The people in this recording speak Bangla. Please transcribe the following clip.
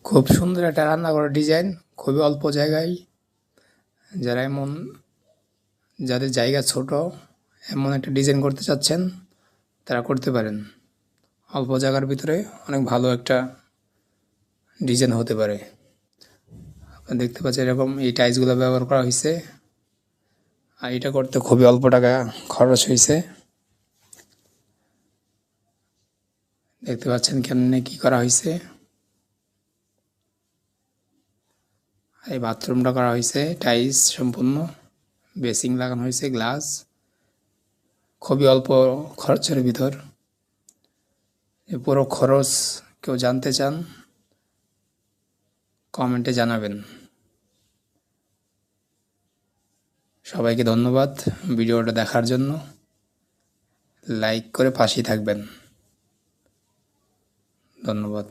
খুব সুন্দর একটা রান্নাঘরের ডিজাইন, খুবই অল্প জায়গায়। যারা যাদের জায়গা ছোট, এমন একটা ডিজাইন করতে চাচ্ছেন, তারা করতে পারেন। অল্প জায়গার ভিতরে অনেক ভালো একটা ডিজাইন হতে পারে। আপনারা দেখতে পাচ্ছেন এরকম এই টাইলসগুলো ব্যবহার করা হয়েছে, আর এটা করতে খুবই অল্প টাকা খরচ হয়েছে। দেখতে পাচ্ছেন কেমনে কি করা হয়েছে। এই বাথরুমটা করা হয়েছে টাইলস সম্পূর্ণ, বেসিং লাগানো হয়েছে গ্লাস, খুবই অল্প খরচের ভিতর। পুরো খরচ কেউ জানতে চান, কমেন্টে জানাবেন। সবাইকে ধন্যবাদ ভিডিওটা দেখার জন্য। লাইক করে পাশেই থাকবেন। ধন্যবাদ।